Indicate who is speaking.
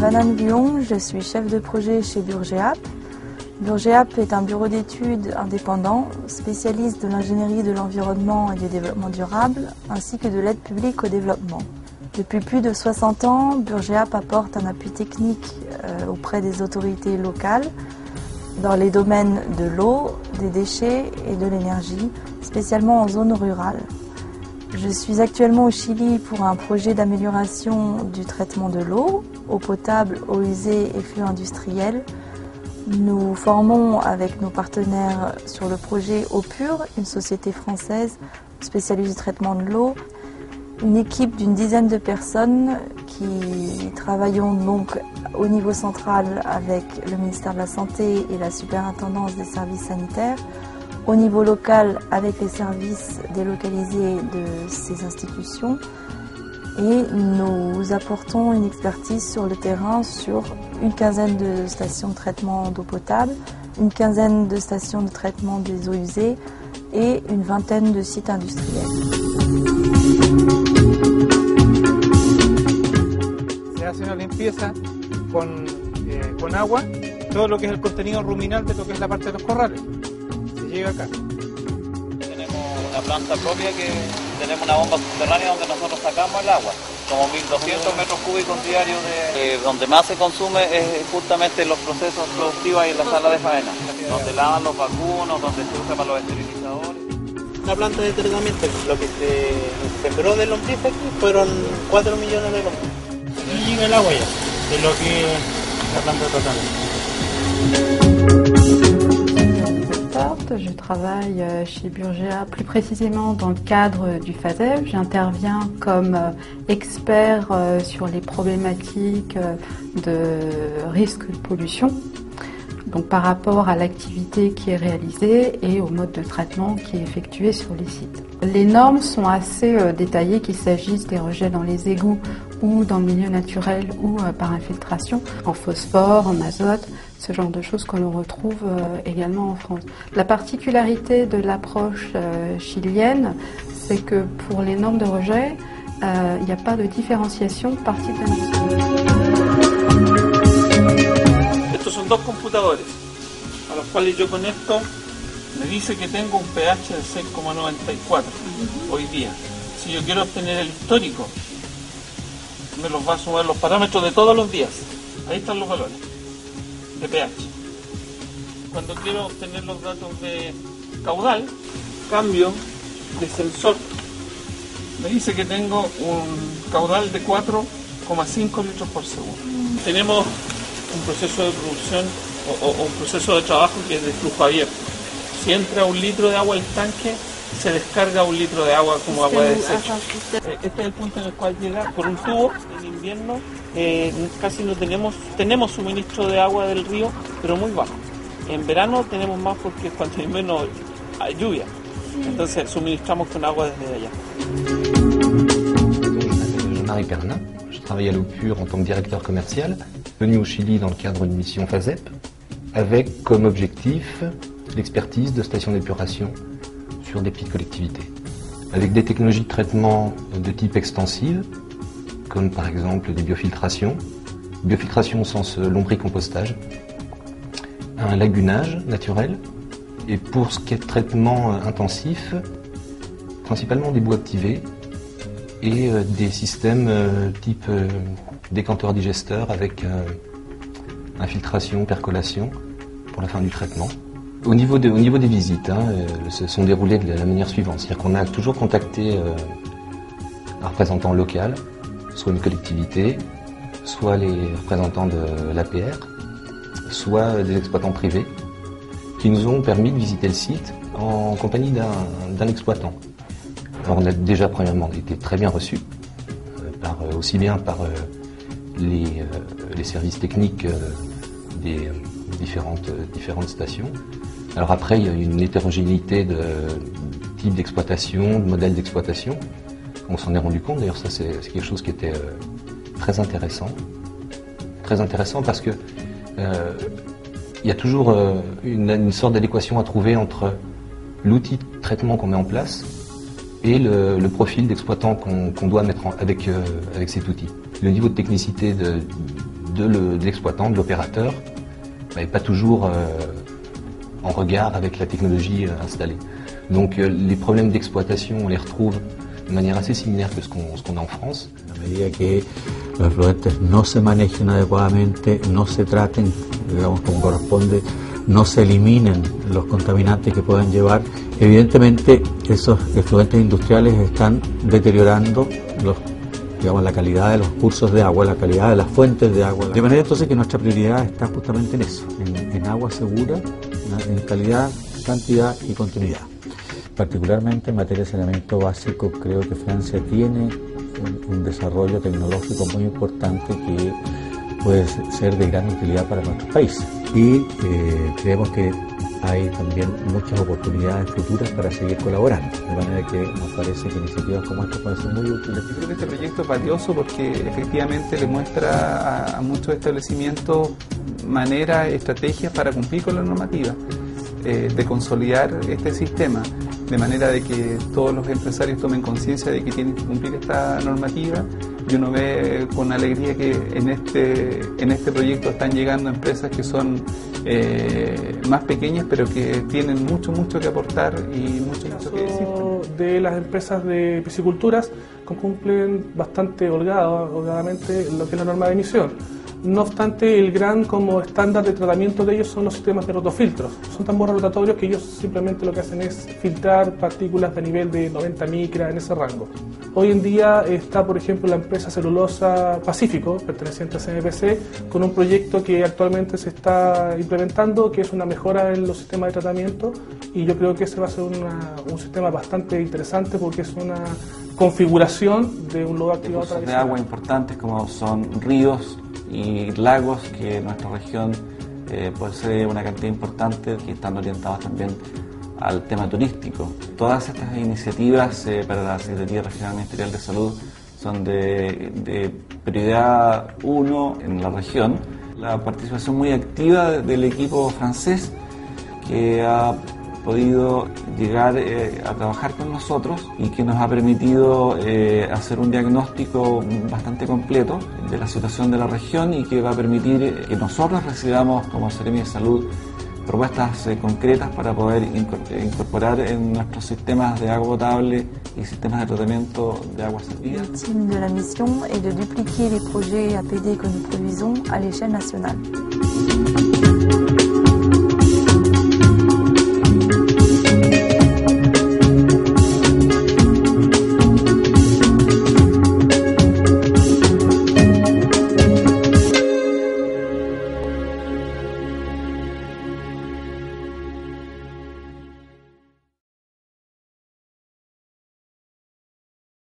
Speaker 1: Vanna Nguyen, je suis chef de projet chez Burgeap. Burgeap est un bureau d'études indépendant, spécialiste de l'ingénierie de l'environnement et du développement durable, ainsi que de l'aide publique au développement. Depuis plus de 60 ans, Burgeap apporte un appui technique auprès des autorités locales dans les domaines de l'eau, des déchets et de l'énergie, spécialement en zone rurale. Je suis actuellement au Chili pour un projet d'amélioration du traitement de l'eau, eau potable, eau usée et flux industriels. Nous formons avec nos partenaires sur le projet Eau Pure, une société française spécialisée du traitement de l'eau, une équipe d'une dizaine de personnes qui travaillons donc au niveau central avec le ministère de la Santé et la superintendance des services sanitaires, au niveau local avec les services délocalisés de ces institutions, et nous apportons une expertise sur le terrain sur une quinzaine de stations de traitement d'eau potable, une quinzaine de stations de traitement des eaux usées et une vingtaine de sites industriels.
Speaker 2: Se hace una limpieza con agua, todo lo que es el contenido ruminal de lo que es la parte de los corrales. Se llega acá.
Speaker 3: Tenemos una planta propia que tenemos una bomba subterránea donde nosotros sacamos el agua. Como 1.200 metros cúbicos diarios donde más se consume es justamente en los procesos productivos y en la sala de faena, donde lavan los vacunos, donde se usa para los esterilizadores.
Speaker 4: La planta de tratamiento, lo que se sembró de lombriz aquí fueron 4 millones de lombrices. Y llega el agua ya, de lo que es la planta de tratamiento.
Speaker 5: Je travaille chez Burgeap, plus précisément dans le cadre du FASEF. J'interviens comme expert sur les problématiques de risque de pollution, donc par rapport à l'activité qui est réalisée et au mode de traitement qui est effectué sur les sites. Les normes sont assez détaillées, qu'il s'agisse des rejets dans les égouts ou dans le milieu naturel ou par infiltration, en phosphore, en azote, ce genre de choses que l'on retrouve également en France. La particularité de l'approche chilienne, c'est que pour les normes de rejet, il n'y a pas de différenciation par type d'industrie.
Speaker 4: Estos son dos computadores a los cuales yo conecto. Me dice que tengo un pH de 6,94 hoy día. Si yo quiero obtener el histórico, me los va a sumar los parámetros de todos los días. Ahí están los valores de pH. Cuando quiero obtener los datos de caudal, cambio de sensor. Me dice que tengo un caudal de 4,5 litros por segundo. Tenemos un proceso de producción o un proceso de trabajo que es de flujo abierto. Si entra 1 litro de agua al tanque, se descarga 1 litro de agua como agua de desecho. Este es el punto en el cual llega por un tubo. En invierno casi no tenemos suministro de agua del río, pero muy bajo. En verano tenemos más porque cuando en invierno hay lluvia. Entonces suministramos con agua desde allá.
Speaker 6: Jean-Marie Pernin, je travaille à l'eau pure en tant que directeur commercial, venu au Chili dans le cadre d'une mission FASEP, avec comme objectif l'expertise de stations d'épuration sur des petites collectivités, avec des technologies de traitement de type extensive, comme par exemple des biofiltrations au sens lombricompostage, un lagunage naturel, et pour ce qui est de traitement intensif, principalement des boues activées et des systèmes type décanteur-digesteur avec infiltration, percolation pour la fin du traitement. Au niveau des visites, se sont déroulées de la manière suivante, c'est-à-dire qu'on a toujours contacté un représentant local, soit une collectivité, soit les représentants de l'APR, soit des exploitants privés, qui nous ont permis de visiter le site en compagnie d'un exploitant. Alors on a déjà premièrement été très bien reçus, aussi bien par les services techniques des différentes stations. Alors après, il y a une hétérogénéité de types d'exploitation, de modèles d'exploitation. On s'en est rendu compte, d'ailleurs ça c'est quelque chose qui était très intéressant parce que il y a toujours une sorte d'adéquation à trouver entre l'outil de traitement qu'on met en place et le profil d'exploitant qu'on doit mettre avec cet outil. Le niveau de technicité de l'exploitant, de l'opérateur, n'est pas toujours en regard avec la technologie installée. Donc les problèmes d'exploitation, on les retrouve de manière assez similaire que ce qu'on a en France.
Speaker 7: A medida que los efluentes no se manejen adecuadamente, no se traten, digamos, como corresponde, no se eliminen los contaminantes que puedan llevar, evidentemente esos efluentes industriales están deteriorando la calidad de los cursos de agua, la calidad de las fuentes de agua. De manera entonces que nuestra prioridad está justamente en eso, en agua segura, en calidad, cantidad y continuidad. Particularmente en materia de saneamiento básico, creo que Francia tiene un desarrollo tecnológico muy importante que puede ser de gran utilidad para nuestros países. Y creemos que hay también muchas oportunidades futuras para seguir colaborando, de manera que nos parece que iniciativas como esta pueden ser muy útiles.
Speaker 2: Yo creo que este proyecto es valioso porque efectivamente le muestra a muchos establecimientos maneras, estrategias para cumplir con la normativa, de consolidar este sistema, de manera de que todos los empresarios tomen conciencia de que tienen que cumplir esta normativa. Y uno ve con alegría que en este proyecto están llegando empresas que son más pequeñas, pero que tienen mucho que aportar y mucho que decir.
Speaker 8: De las empresas de pisciculturas cumplen bastante holgadamente lo que es la norma de emisión. No obstante, el gran como estándar de tratamiento de ellos son los sistemas de rotofiltros. Son tan buenos rotatorios que ellos simplemente lo que hacen es filtrar partículas de nivel de 90 micras en ese rango. Hoy en día está, por ejemplo, la empresa Celulosa Pacífico, perteneciente a CMPC, con un proyecto que actualmente se está implementando, que es una mejora en los sistemas de tratamiento, y yo creo que ese va a ser un sistema bastante interesante porque es una configuración de un lodo activado tradicional.
Speaker 9: De agua importantes como son ríos y lagos, que en nuestra región posee una cantidad importante, que están orientados también al tema turístico. Todas estas iniciativas para la Secretaría Regional Ministerial de Salud son de prioridad 1 en la región. La participación muy activa del equipo francés, que ha podido llegar a trabajar con nosotros y que nos ha permitido hacer un diagnóstico bastante completo de la situación de la región y que va a permitir que nosotros recibamos como Seremi de Salud propuestas concretas para poder incorporar en nuestros sistemas de agua potable y sistemas de tratamiento de agua servida.
Speaker 1: L'ultime de la mission est de dupliquer les projets APD que nous produisons à l'échelle nationale.